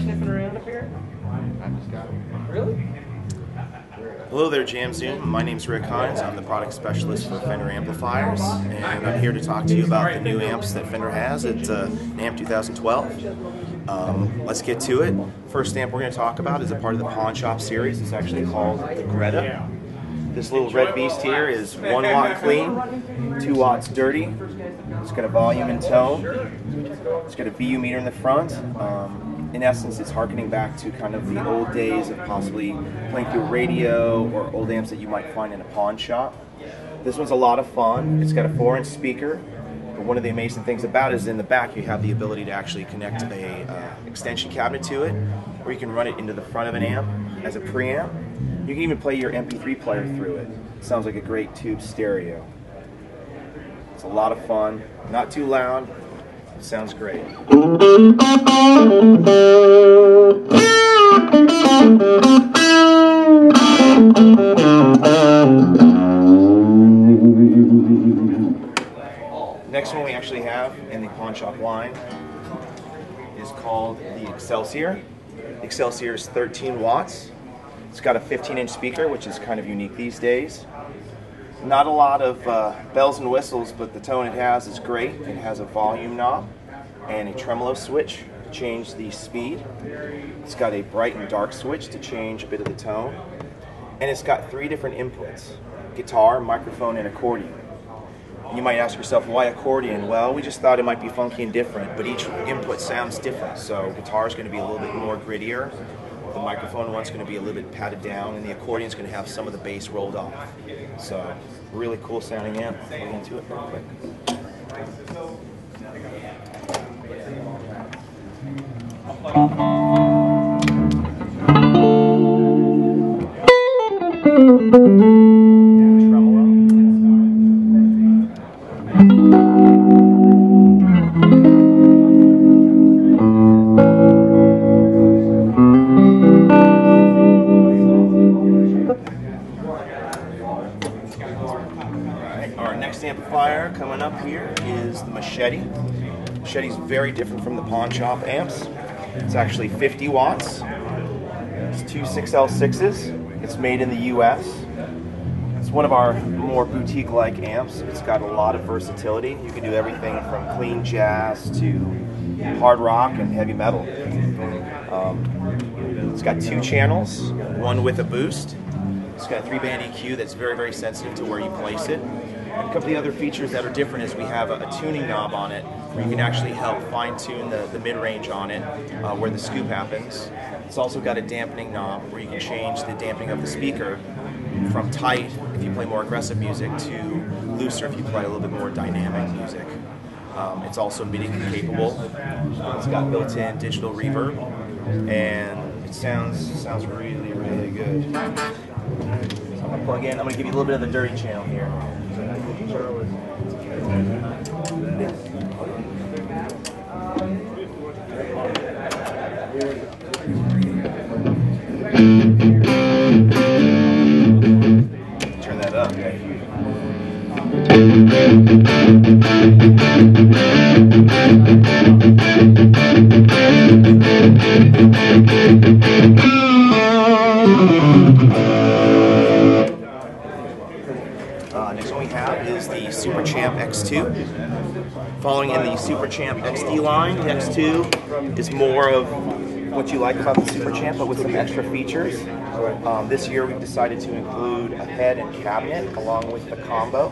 sniffing around up here? I just got it. Really? Hello there, Jamzoom. My name's Rick Hines. I'm the product specialist for Fender amplifiers, and I'm here to talk to you about the new amps that Fender has at NAMM 2012. Let's get to it. First amp we're going to talk about is a part of the Pawn Shop series. It's actually called the Greta. This little red beast here is 1 watt clean, 2 watts dirty. It's got a volume and tone. It's got a VU meter in the front. In essence, it's harkening back to kind of the old days of possibly playing through a radio or old amps that you might find in a pawn shop. This one's a lot of fun. It's got a 4-inch speaker. But one of the amazing things about it is in the back you have the ability to actually connect a extension cabinet to it, or you can run it into the front of an amp as a preamp. You can even play your MP3 player through it. It sounds like a great tube stereo. It's a lot of fun, not too loud. It sounds great. Next one we actually have in the Pawn Shop line is called the Excelsior. The Excelsior is 13 watts. It's got a 15-inch speaker, which is kind of unique these days. Not a lot of bells and whistles, but the tone it has is great. It has a volume knob and a tremolo switch to change the speed. It's got a bright and dark switch to change a bit of the tone. And it's got 3 different inputs: guitar, microphone, and accordion. And you might ask yourself, why accordion? Well, we just thought it might be funky and different, but each input sounds different. So guitar is going to be a little bit more grittier. The microphone one's going to be a little bit padded down, and the accordion is going to have some of the bass rolled off. So, really cool sounding amp. We'll get into it real quick. Our next amplifier coming up here is the Machete. Machete's very different from the Pawn Shop amps. It's actually 50 watts. It's 2 6L6s. It's made in the US. It's one of our more boutique-like amps. It's got a lot of versatility. You can do everything from clean jazz to hard rock and heavy metal. It's got 2 channels, one with a boost. It's got a 3-band EQ that's very, very sensitive to where you place it. A couple of the other features that are different is we have a tuning knob on it where you can actually help fine-tune the mid-range on it where the scoop happens. It's also got a dampening knob where you can change the dampening of the speaker from tight if you play more aggressive music to looser if you play a little bit more dynamic music. It's also MIDI capable. It's got built-in digital reverb, and it sounds really, really good. So I'm going to plug in. I'm going to give you a little bit of the dirty channel here. Turn that up. Next one we have is the Super Champ X2. Following in the Super Champ XD line, the X2 is more of what you like about the Super Champ, but with some extra features. This year we've decided to include a head and cabinet along with the combo.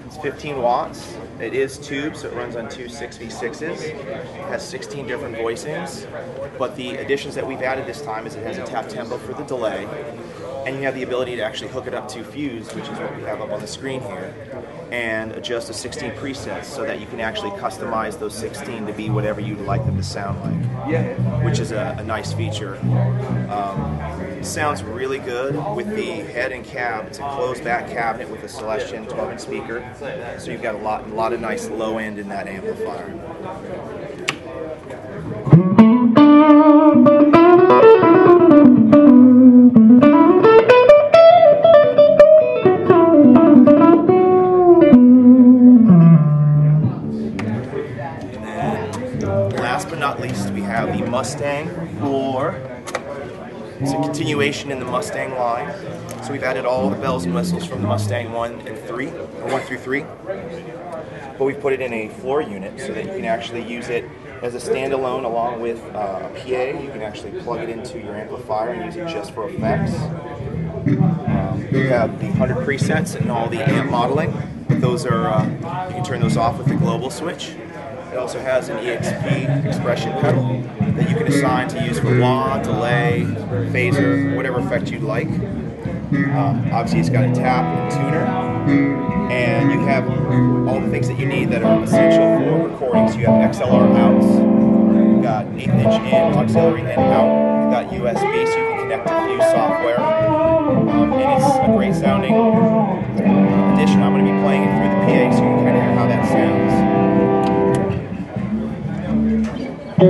It's 15 watts. It is tube, so it runs on 2 6v6s. It has 16 different voicings, but the additions that we've added this time is it has a tap tempo for the delay, and you have the ability to actually hook it up to Fuse, which is what we have up on the screen here, and adjust the 16 presets so that you can actually customize those 16 to be whatever you'd like them to sound like, which is a nice feature. It sounds really good with the head and cab. It's a closed back cabinet with a Celestion 12-inch speaker, so you've got a lot of nice low end in that amplifier. have the Mustang, or it's a continuation in the Mustang line. So we've added all the bells and whistles from the Mustang 1 and 3, or 1 through 3. But we've put it in a floor unit so that you can actually use it as a standalone along with a PA. You can actually plug it into your amplifier and use it just for effects. You have the 100 presets and all the amp modeling. Those are, you can turn those off with the global switch. It also has an EXP expression pedal that you can assign to use for wah, delay, phaser, whatever effect you'd like. Obviously it's got a tap and tuner, and you have all the things that you need that are essential for recording. So you have XLR outs, you've got 1/8 inch in, auxiliary in, out, you've got USB so you can connect to Fuse software, and it's a great sounding addition. I'm going to be playing it through the PA so you can kind of hear how that sounds. So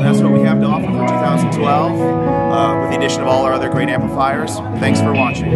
that's what we have to offer for 2012, with the addition of all our other great amplifiers. Thanks for watching.